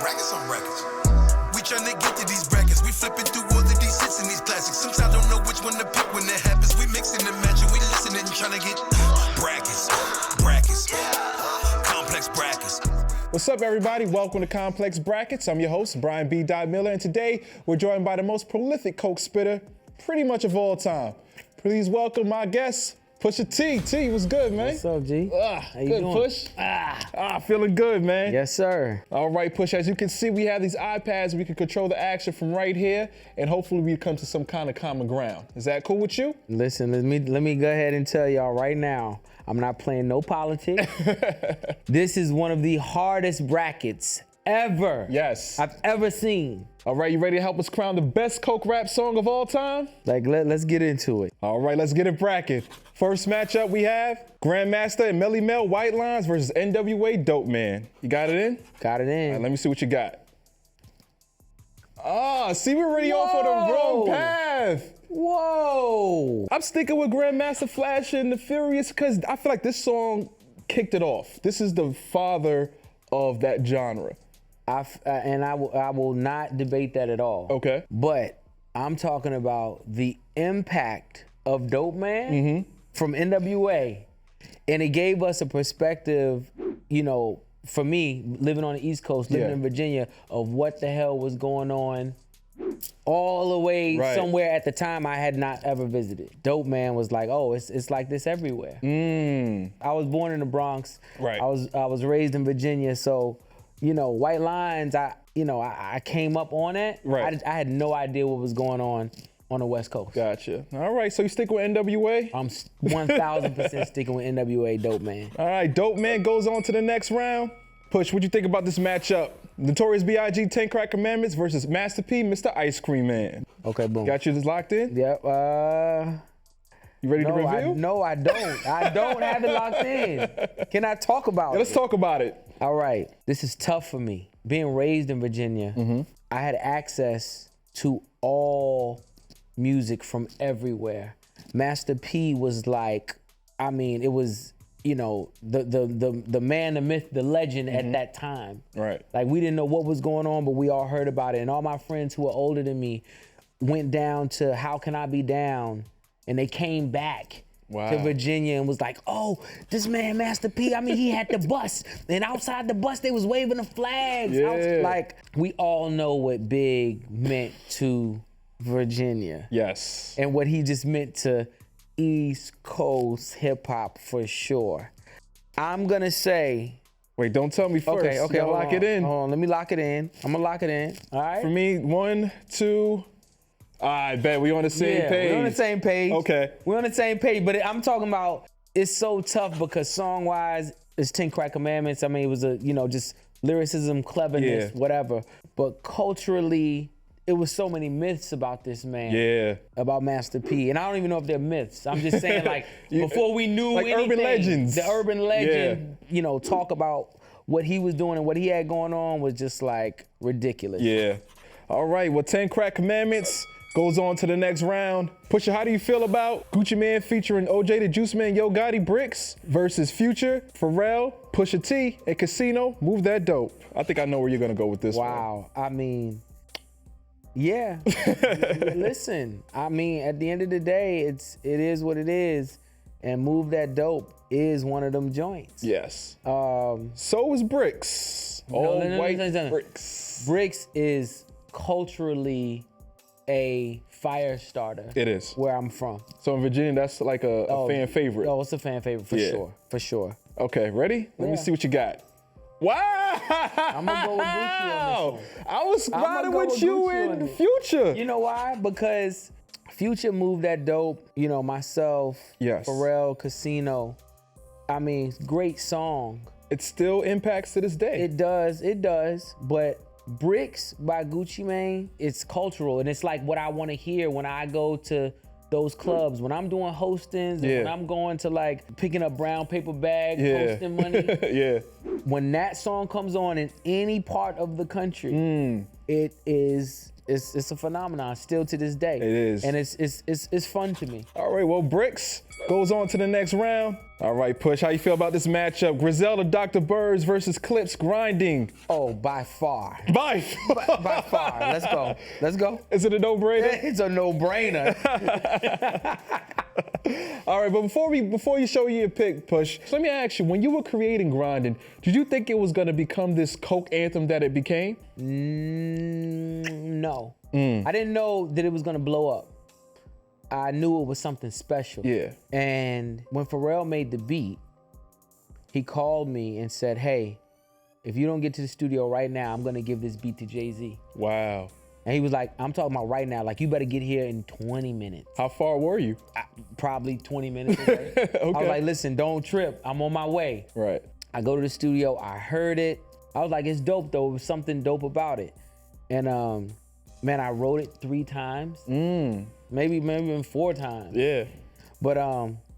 Brackets on brackets. We tryna get to these brackets. We flipping through all of these hits and these classics. Sometimes don't know which one to pick when that happens. We mixing and matching. We listening and tryna get brackets. Complex brackets. What's up, everybody? Welcome to Complex Brackets. I'm your host, Brian B.Dot Miller, and today we're joined by the most prolific coke spitter pretty much of all time. Please welcome my guest, Pusha T. T, what's good, man? What's up, G? How you Good, doing? Push? Feeling good, man. Yes, sir. All right, Push, as you can see, we have these iPads. We can control the action from right here, and hopefully we come to some kind of common ground. Is that cool with you? Listen, let me go ahead and tell y'all right now, I'm not playing no politics. This is one of the hardest brackets ever. Yes. I've ever seen. All right, you ready to help us crown the best coke rap song of all time? Like, let's get into it. All right, let's get it bracketed. First matchup we have Grandmaster and Melly Mel White Lines versus NWA Dope Man. You got it in? Got it in. All right, let me see what you got. See, we're already off on the wrong path. Whoa. I'm sticking with Grandmaster Flash and the Furious because I feel like this song kicked it off. This is the father of that genre. I will not debate that at all. Okay. But I'm talking about the impact of Dope Man from NWA. And it gave us a perspective, you know, for me, living on the East Coast, living in Virginia, of what the hell was going on all the way somewhere at the time I had not ever visited. Dope Man was like, oh, it's like this everywhere. I was born in the Bronx. Right. I was raised in Virginia, so you know, White Lines, I came up on it. Right. I had no idea what was going on the West Coast. Gotcha. All right, so you stick with NWA? I'm 1,000% sticking with NWA Dope Man. All right, Dope Man goes on to the next round. Push, what'd you think about this matchup? Notorious B.I.G. 10 Crack Commandments versus Master P, Mr. Ice Cream Man. Okay, boom. Got you locked in? Yep. You ready to reveal? No, I don't. I don't have it locked in. Can I talk about it? Let's talk about it. All right. This is tough for me. Being raised in Virginia, I had access to all music from everywhere. Master P was like, I mean, it was, you know, the man, the myth, the legend at that time. Right. Like, we didn't know what was going on, but we all heard about it. And all my friends who are older than me went down to How Can I Be Down, and they came back to Virginia and was like, oh, this man, Master P, I mean, he had the bus. And outside the bus, they was waving the flags. Yeah. Like, we all know what Big meant to Virginia. Yes. And what he just meant to East Coast hip hop for sure. I'm gonna say. Wait, don't tell me first. Okay, You gotta lock it in. Hold on, let me lock it in. I'm gonna lock it in, all right? For me, 1, 2. I bet we on the same page. We're on the same page. Okay. We're on the same page, but I'm talking about, it's so tough because song-wise, it's 10 Crack Commandments. I mean, it was just lyricism, cleverness, whatever. But culturally, it was so many myths about this man. Yeah. About Master P. And I don't even know if they're myths. I'm just saying, like, before we knew like anything. urban legends. The urban legend, you know, talk about what he was doing and what he had going on was just, like, ridiculous. Yeah. All right, well, 10 Crack Commandments goes on to the next round. Pusha, how do you feel about Gucci Mane featuring OJ the Juice Man, Yo Gotti Bricks versus Future, Pharrell, Pusha T, and Casino, Move That Dope? I think I know where you're gonna go with this one. Wow, I mean, yeah. Listen, I mean, at the end of the day, it is what it is, and Move That Dope is one of them joints. Yes. So is Bricks. All white Bricks. Bricks is culturally a fire starter. It is. Where I'm from. So in Virginia, that's like a fan favorite. Oh, it's a fan favorite for sure. Okay, ready? Let me see what you got. Wow! I'm gonna go with Gucci on this one. I was riding with you in Future. You know why? Because Future Moved That Dope, you know, myself, Pharrell, Casino. I mean, great song. It still impacts to this day. It does, but Bricks by Gucci Mane, it's cultural, and it's like what I want to hear when I go to those clubs, when I'm doing hostings, and when I'm going to like picking up brown paper bags, hosting money. When that song comes on in any part of the country, it's a phenomenon still to this day. It is. And it's fun to me. All right, well, Bricks goes on to the next round. All right, Push, how you feel about this matchup? Griselda Dr. Birds versus Clips Grinding. Oh, by far. By By far. Let's go. Let's go. Is it a no-brainer? It's a no-brainer. All right, but before you show your pick, Push, let me ask you, when you were creating Grindin, did you think it was gonna become this Coke anthem that it became? No. I didn't know that it was gonna blow up. I knew it was something special. Yeah. And when Pharrell made the beat, he called me and said, hey, if you don't get to the studio right now, I'm gonna give this beat to Jay-Z. Wow. And he was like, I'm talking about right now, like you better get here in 20 minutes. How far were you? Probably 20 minutes away. Okay. I was like, listen, don't trip, I'm on my way. Right. I go to the studio, I heard it. I was like, it's dope though, there's something dope about it. And man, I wrote it 3 times. Maybe even 4 times. Yeah. But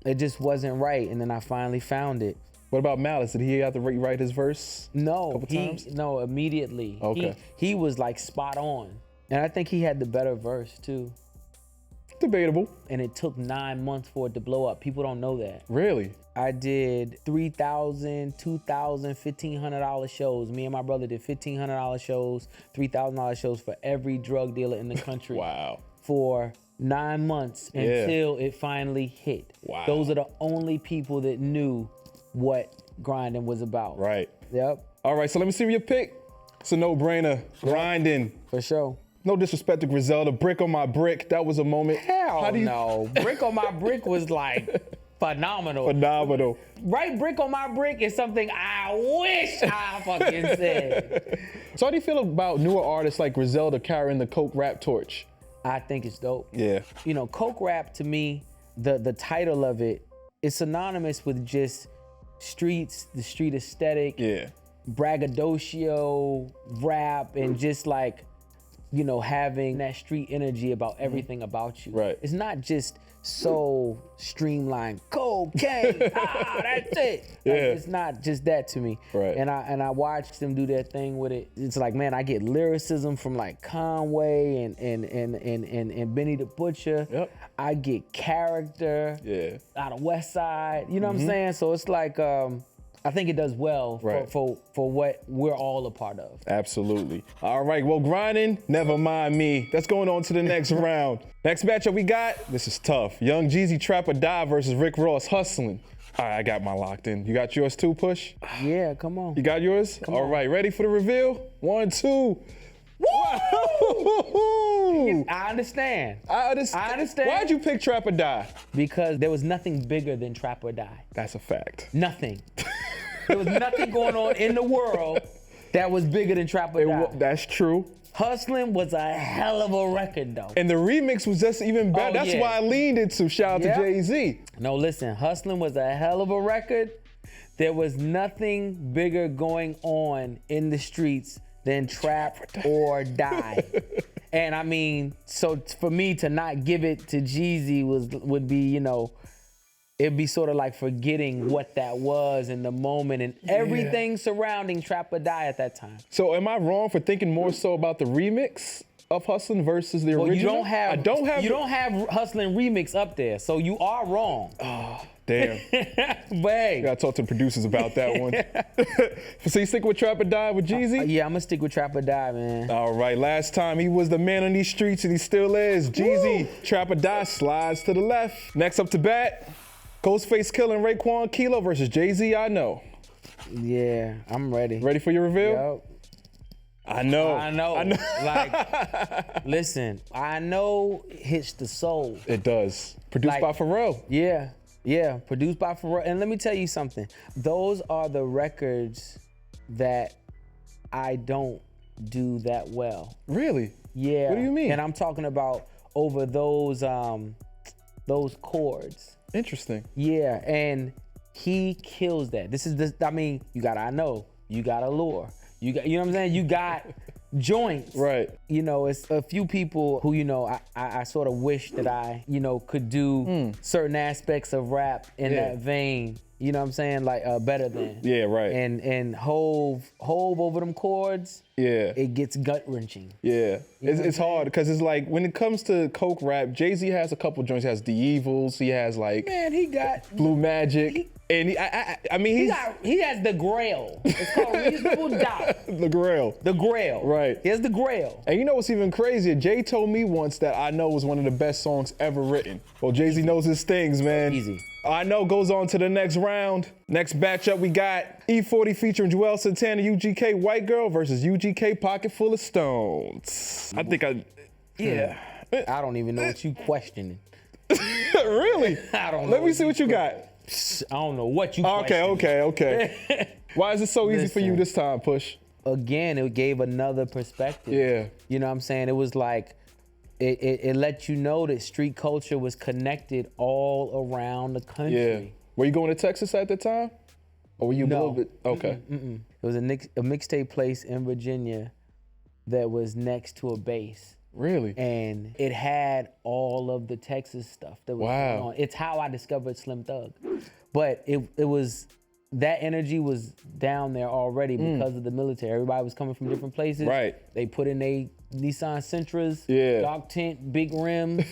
it just wasn't right. And then I finally found it. What about Malice? Did he have to rewrite his verse? No, times? no, immediately. Okay. He was like spot on. And I think he had the better verse too. Debatable. And it took 9 months for it to blow up. People don't know that. Really? I did $3,000, $2,000, $1,500 shows. Me and my brother did $1,500 shows, $3,000 shows for every drug dealer in the country. Wow. For 9 months until it finally hit. Wow. Those are the only people that knew what Grindin was about. Right. Yep. All right, so let me see your pick. It's a no-brainer. Grindin. For sure. No disrespect to Griselda. Brick on my brick. That was a moment. Hell no. Brick on my brick was like phenomenal. Phenomenal. Right, brick on my brick is something I wish I fucking said. So how do you feel about newer artists like Griselda carrying the Coke rap torch? I think it's dope. Yeah. You know, Coke rap to me, the title of it is synonymous with just streets, the street aesthetic, Yeah. braggadocio rap, and just like, you know, having that street energy about everything about you. Right. It's not just so streamlined, cocaine, that's it. Yeah. Like, it's not just that to me. Right. And I watched them do their thing with it. It's like, man, I get lyricism from like Conway and Benny the Butcher. Yep. I get character out of West Side. You know what I'm saying? So it's like, I think it does well for what we're all a part of. Absolutely. All right, well, Grindin, never mind me. That's going on to the next round. Next matchup we got, this is tough. Young Jeezy Trap or Die versus Rick Ross Hustling. All right, I got my locked in. You got yours too, Push? Yeah, come on. You got yours? All right, ready for the reveal? 1, 2. Woo! I understand. I understand. Why'd you pick Trap or Die? Because there was nothing bigger than Trap or Die. That's a fact. Nothing. There was nothing going on in the world that was bigger than Trap or Die. That's true. Hustling was a hell of a record though. And the remix was just even better. That's why I leaned into shout out to Jay-Z. No, listen, Hustling was a hell of a record. There was nothing bigger going on in the streets than Trap or Die. And I mean, so for me to not give it to Jeezy would be, you know, it'd be sort of like forgetting what that was in the moment and everything surrounding Trap or Die at that time. So am I wrong for thinking more so about the remix of Hustlin' versus the original? You don't have Hustlin' remix up there, so you are wrong. Oh, damn. But hey. Gotta talk to the producers about that one. So you stick with Trap or Die with Jeezy? Yeah, I'm gonna stick with Trap or Die, man. All right, last time he was the man on these streets and he still is. Jeezy, Trap or Die slides to the left. Next up to bat, Ghostface Killah and Raekwon Kilo versus Jay-Z, I Know. Yeah, I'm ready. Ready for your reveal? Yep. I know. Like, listen, I Know hits the soul. It does. Produced by Pharrell. Yeah, produced by Pharrell. And let me tell you something. Those are the records that I don't do that well. Really? Yeah. What do you mean? And I'm talking about over those chords. Interesting. Yeah, and he kills that. I mean, you got I Know, you got Allure, you know what I'm saying? You got joints. Right. You know, it's a few people who, you know, I sort of wish that I, you know, could do certain aspects of rap in that vein. You know what I'm saying? Like better than. Yeah, right. And Hove over them chords. Yeah. It gets gut wrenching. Yeah, it's hard because it's like when it comes to coke rap, Jay-Z has a couple joints. He has The Evils. He has like he got Blue Magic, and I mean he has the Grail. It's called Reasonable Doubt. the Grail. The Grail. Right. He has the Grail. And you know what's even crazier? Jay told me once that I Know was one of the best songs ever written. Well, Jay-Z knows his things, man. Easy. I Know goes on to the next round. Next matchup, we got E40 featuring Joel Santana, UGK White Girl versus UGK Pocket Full of Stones. I think yeah. I don't even know what you questioning. Really? I don't know. Let me see what you got. I don't know what you questioning. Okay. Why is it so easy for you this time, Push? Again, it gave another perspective. Yeah. You know what I'm saying? It was like, it let you know that street culture was connected all around the country. Yeah. Were you going to Texas at the time? Or were you a little bit? Okay. It was a mixtape place in Virginia that was next to a base. Really? And it had all of the Texas stuff that was going on. It's how I discovered Slim Thug. But it was, that energy was down there already because of the military. Everybody was coming from different places. Right. They put in a Nissan Sentras, Yeah. dark tint, big rims,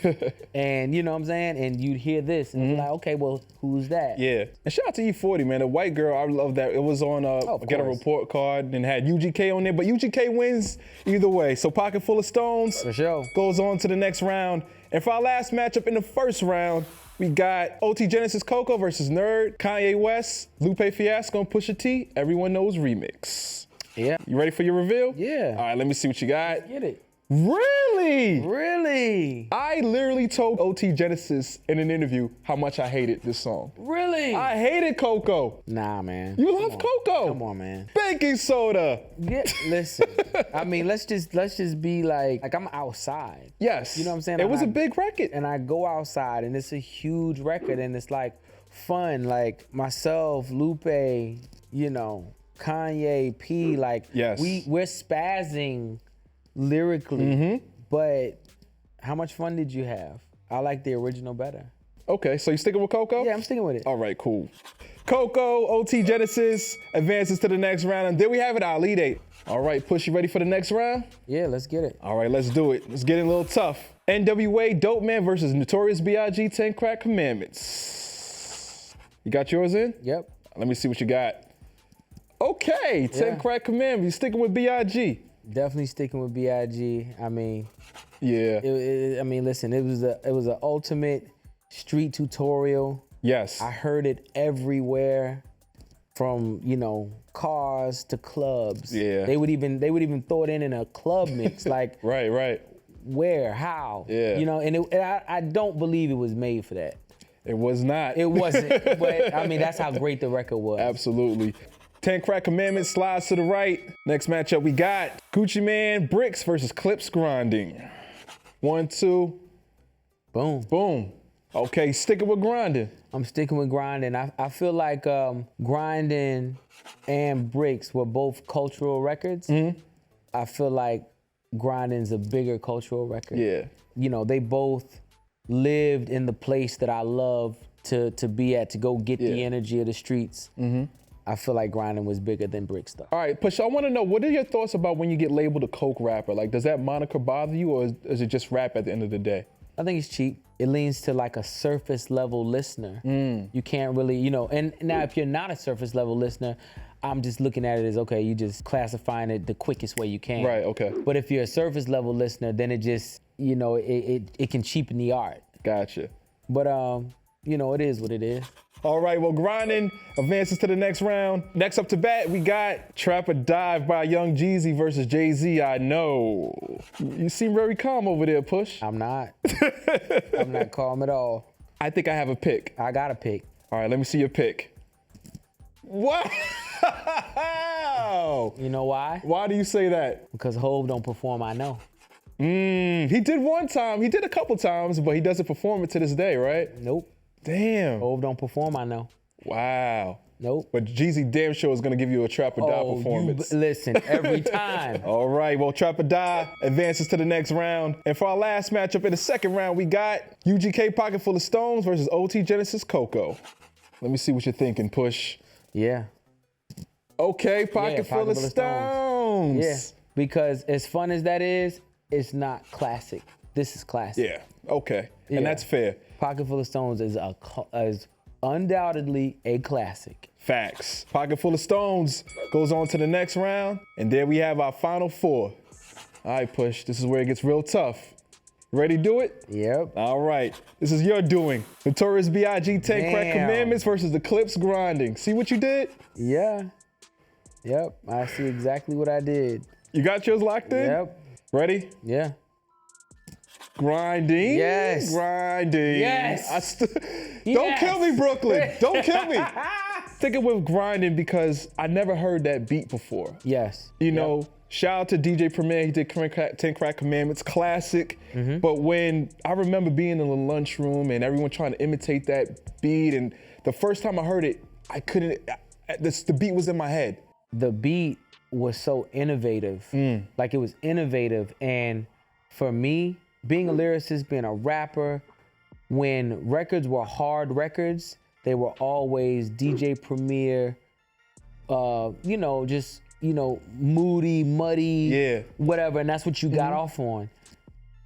and you know what I'm saying? And you'd hear this, and it's like, okay, well, who's that? Yeah. And shout out to E40, man. The White Girl, I love that. It was on Get a course. Report card and had UGK on there, but UGK wins either way. So Pocket Full of Stones For sure. goes on to the next round. And for our last matchup in the first round, we got OT Genesis COCO versus Nerd, Kanye West, Lupe Fiasco, and Pusha T. Everyone Knows remix. Yeah. You ready for your reveal? Yeah. All right, let me see what you got. Get it. Really? Really? I literally told OT Genesis in an interview how much I hated this song. Really? I hated COCO. Nah, man. You love COCO? Come on, man. Baking soda. Listen. I mean, let's just be like I'm outside. Yes. You know what I'm saying? It was a big record. And I go outside, and it's a huge record, and it's like fun. Like myself, Lupe, you know, Kanye, P. Like Yes. we're spazzing lyrically, but how much fun did you have? I like the original better. Okay, so you sticking with COCO? Yeah, I'm sticking with it. All right, cool. COCO, OT Genesis advances to the next round, and there we have it, our Elite Eight. All right, Push, you ready for the next round? Yeah, let's get it. All right, let's do it. Let's get it a little tough. NWA Dope Man versus Notorious B.I.G. 10 Crack Commandments. You got yours in? Yep. Let me see what you got. Okay, 10 Yeah. Crack Commandments. You sticking with B.I.G.? Definitely sticking with B.I.G. I mean, Yeah. listen, it was an ultimate street tutorial. Yes. I heard it everywhere, from cars to clubs. Yeah. They would even throw it in a club mix, like Right. where, how. Yeah. And I don't believe it was made for that. It was not. It wasn't, but I mean that's how great the record was. Absolutely. 10 Crack Commandments slides to the right. Next matchup we got Gucci Man Bricks versus Clips Grinding. 1, 2, Boom. boom. Okay, sticking with Grinding. I'm sticking with Grindin. I feel like Grindin and Bricks were both cultural records. I feel like Grindin's a bigger cultural record. Yeah. They both lived in the place that I love to be at, to go get the energy of the streets. I feel like Grindin was bigger than Bricks though. All right, Push, I want to know, what are your thoughts about when you get labeled a coke rapper? Like, does that moniker bother you, or is it just rap at the end of the day? I think it's cheap. It leans to like a surface level listener. You can't really, and now if you're not a surface level listener, I'm just looking at it as, okay, you just classifying it the quickest way you can. Right, okay. But if you're a surface level listener, then it just, it can cheapen the art. Gotcha. But, it is what it is. All right, well, Grinding advances to the next round. Next up to bat, we got Trap or Dive by Young Jeezy versus Jay-Z, I Know. You seem very calm over there, Push. I'm not. I'm not calm at all. I think I have a pick. I got to pick. All right, let me see your pick. What? You know why? Why do you say that? Because Hove don't perform, I know. He did one time. He did a couple times, but he doesn't perform it to this day, right? Nope. Damn. Hove don't perform, I know. Wow. Nope. But Jeezy damn sure is going to give you a Trap or Die performance. Listen, every time. All right, well, Trap or Die advances to the next round. And for our last matchup in the second round, we got UGK Pocket Full of Stones versus OT Genesis COCO. Let me see what you're thinking, Push. Yeah. Okay, Pocket Full of Stones. Yeah, because as fun as that is, it's not classic. This is classic. Yeah, okay. Yeah. And that's fair. Pocket Full of Stones is undoubtedly a classic. Facts. Pocket Full of Stones goes on to the next round. And there we have our final 4. All right, Push, this is where it gets real tough. Ready to do it? Yep. All right, this is your doing. Notorious B.I.G. 10 Crack Commandments versus the Clips Grinding. See what you did? Yeah. Yep, I see exactly what I did. You got yours locked in? Yep. Ready? Yeah. Grinding. Yes. Grinding. Yes. Don't kill me, Brooklyn. Don't kill me. Sticking with Grinding because I never heard that beat before. Yes. You know, shout out to DJ Premier. He did 10 Crack Commandments, classic. But when I remember being in the lunchroom and everyone trying to imitate that beat, and the first time I heard it, I couldn't. The beat was in my head. The beat was so innovative. Like it was innovative. And for me, being a lyricist, being a rapper, when records were hard records, they were always DJ Premier, just, moody, muddy, whatever. And that's what you got off on.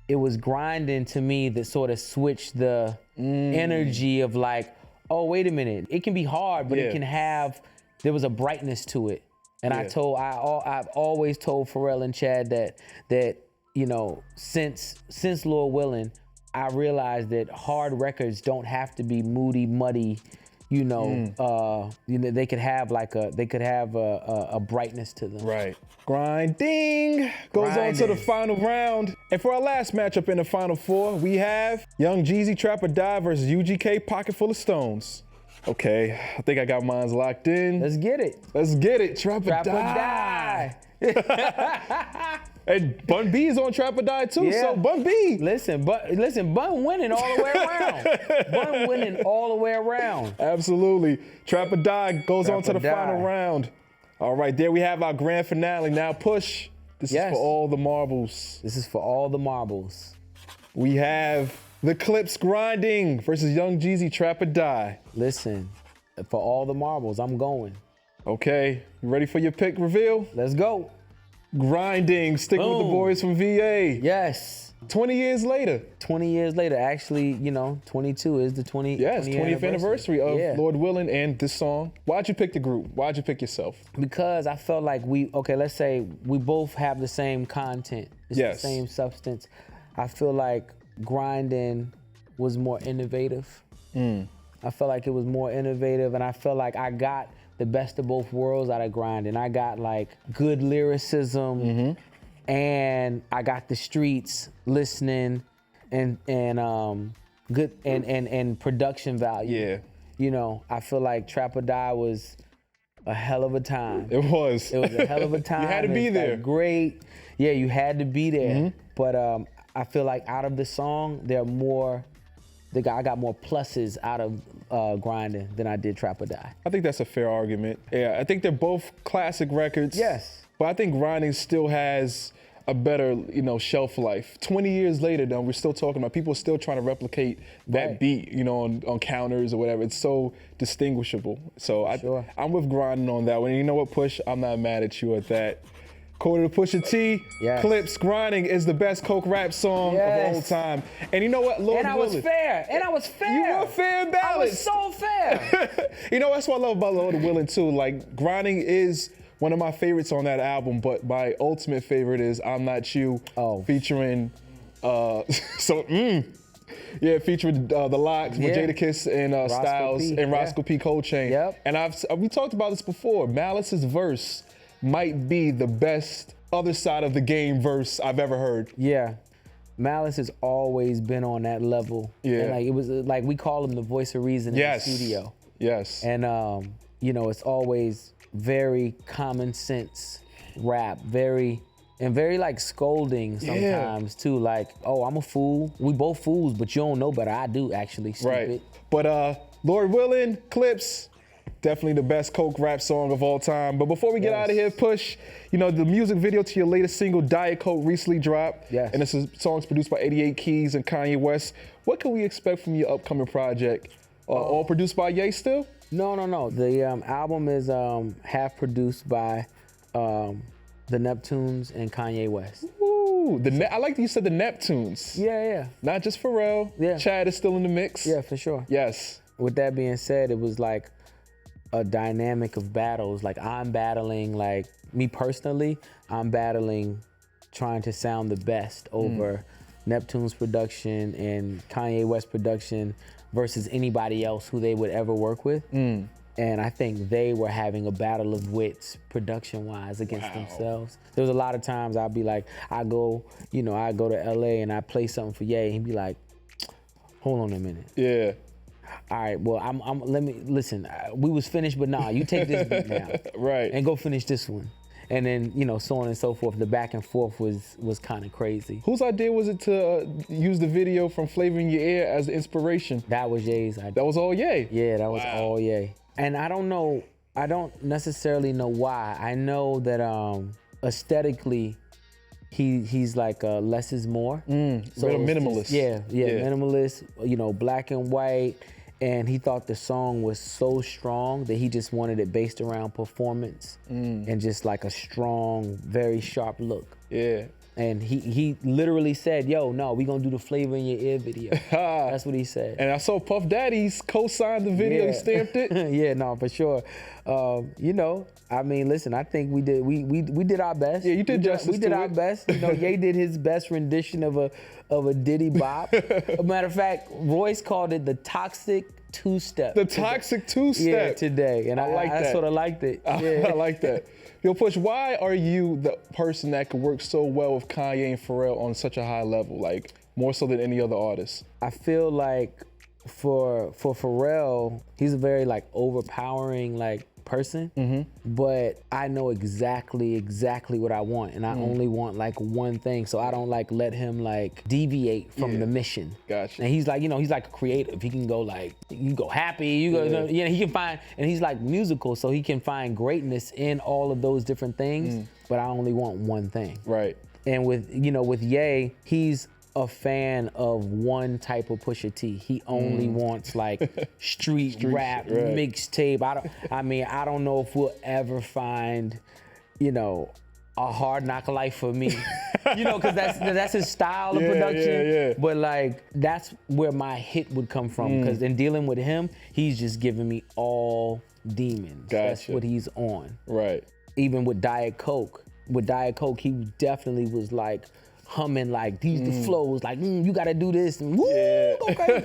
It was Grinding to me that sort of switched the energy of like, oh, wait a minute. It can be hard, but it can have, there was a brightness to it. And I've always told Pharrell and Chad that since Lord Willin', I realized that hard records don't have to be moody, muddy. They could have a brightness to them. Right. Grinding goes on to the final round. And for our last matchup in the final 4, we have Young Jeezy Trap or Die versus UGK Pocket Full of Stones. Okay, I think I got mine locked in. Let's get it. Let's get it. Trap or Die. And Bun B is on Trap or Die too, so Bun B. Listen, Bun winning all the way around. Bun winning all the way around. Absolutely. Trap or Die goes on to the final round. All right, there we have our grand finale. Now Push, this is for all the marbles. This is for all the marbles. We have the Clips Grinding versus Young Jeezy Trap or Die. Listen, for all the marbles, I'm going. Okay, you ready for your pick reveal? Let's go. Grinding, sticking with the boys from VA. Yes. 20 years later. 20 years later, actually, 22 is the 20th anniversary of Lord Willin' and this song. Why'd you pick the group? Why'd you pick yourself? Because I felt like let's say we both have the same content. It's the same substance. I feel like Grindin' was more innovative. I felt like it was more innovative, and I felt like I got the best of both worlds out of Grindin'. I got like good lyricism, and I got the streets listening, and good and production value. Yeah. I feel like Trap or Die was a hell of a time. It was. It was a hell of a time. You had to be there. Like great. Yeah, you had to be there. But I feel like out of the song, I got more pluses out of Grindin' than I did Trap or Die. I think that's a fair argument. Yeah, I think they're both classic records. Yes. But I think Grinding still has a better, shelf life. 20 years later, though, we're still talking about people still trying to replicate that beat, on counters or whatever. It's so distinguishable. So I'm with Grinding on that one. And you know what, Push? I'm not mad at you at that. According to Pusha T, Clips Grinding is the best coke rap song of all time. And you know what, Lord Willin'. I was fair. You were fair and balanced. I was so fair. That's what I love about Lord Willin' too. Like, Grinding is one of my favorites on that album, but my ultimate favorite is I'm Not You, featuring, featuring The Lox with Jadakiss and Styles and Roscoe P. Coltrane. Yep. And we talked about this before. Malice's verse might be the best other side of the game verse I've ever heard. Yeah. Malice has always been on that level. Yeah. And it was like we call him the voice of reason in the studio. Yes. And it's always very common sense rap, very like scolding sometimes too. Like, oh, I'm a fool. We both fools, but you don't know better. I do actually, stupid. Right. But Lord Willin', Clips, definitely the best coke rap song of all time. But before we get out of here, Push, the music video to your latest single, Diet Coke, recently dropped. Yes. And this song's produced by 88 Keys and Kanye West. What can we expect from your upcoming project? All produced by Ye still? No. The album is half produced by the Neptunes and Kanye West. Ooh, I like that you said the Neptunes. Yeah. Not just Pharrell. Yeah. Chad is still in the mix. Yeah, for sure. Yes. With that being said, it was like a dynamic of battles. Like I'm battling, like me personally, I'm battling trying to sound the best over Neptune's production and Kanye West production versus anybody else who they would ever work with. And I think they were having a battle of wits production-wise against themselves. There was a lot of times I'd be like, I go to LA and I play something for Ye, and he'd be like, hold on a minute. Yeah. All right, well, let me listen. We was finished, but nah, you take this beat now, Right. and go finish this one, and then so on and so forth. The back and forth was kind of crazy. Whose idea was it to use the video from Flavor in Your Ear as the inspiration? That was Ye's idea. That was all Ye? Yeah, that was all Ye. And I don't necessarily know why. I know that aesthetically, he's like less is more. So minimalist. Yeah, minimalist. Black and white. And he thought the song was so strong that he just wanted it based around performance and just like a strong, very sharp look. Yeah. And he literally said, yo, no, we gonna do the Flavor in Your Ear video. That's what he said. And I saw Puff Daddy's co-signed the video, he stamped it. Yeah, no, for sure. I mean, listen, I think we did our best. Yeah, you did justice We did to our it. best. Ye did his best rendition of a Diddy bop. As a matter of fact, Royce called it the toxic two-step. The toxic two-step. Yeah, today. And I like that. I sort of liked it. Yeah. I like that. Yo, Push, why are you the person that could work so well with Kanye and Pharrell on such a high level, like more so than any other artist? I feel like for Pharrell, he's a very like overpowering like person, but I know exactly what I want, and I only want like one thing, so I don't like let him like deviate from the mission. Gotcha. And he's like, he's like a creative. He can go like, you can go happy, you go, he can find, and he's like musical, so he can find greatness in all of those different things, but I only want one thing. Right. And with Ye, he's a fan of one type of Pusha T. He only wants like street rap, right. mixtape. I don't know if we'll ever find, a Hard Knock Life for me. Because that's his style of production. Yeah. But like that's where my hit would come from. Because in dealing with him, he's just giving me all demons. Gotcha. That's what he's on. Right. Even with Diet Coke. With Diet Coke, he definitely was like humming like these the flows, like you gotta do this and woo, okay.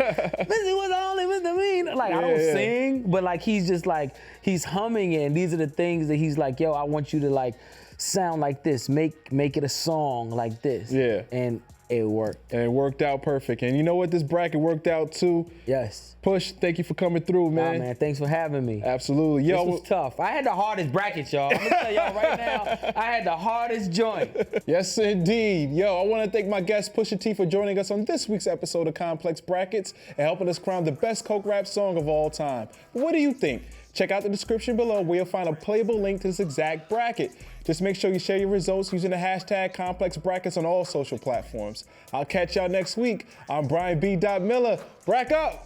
This was only misdemeanor. Like I don't sing, but like he's just like he's humming it, and these are the things that he's like, yo, I want you to like sound like this, make it a song like this. Yeah. And it worked. And it worked out perfect. And you know what? This bracket worked out too. Yes. Push, thank you for coming through, man. Nah, man, thanks for having me. Absolutely. Yo, This was tough. I had the hardest bracket, y'all. I'm gonna tell y'all right now, I had the hardest joint. Yes, indeed. Yo, I want to thank my guest Pusha T for joining us on this week's episode of Complex Brackets and helping us crown the best coke rap song of all time. What do you think? Check out the description below where you'll find a playable link to this exact bracket. Just make sure you share your results using the hashtag Complex Brackets on all social platforms. I'll catch y'all next week. I'm Brian B.Dot Miller. Brack up!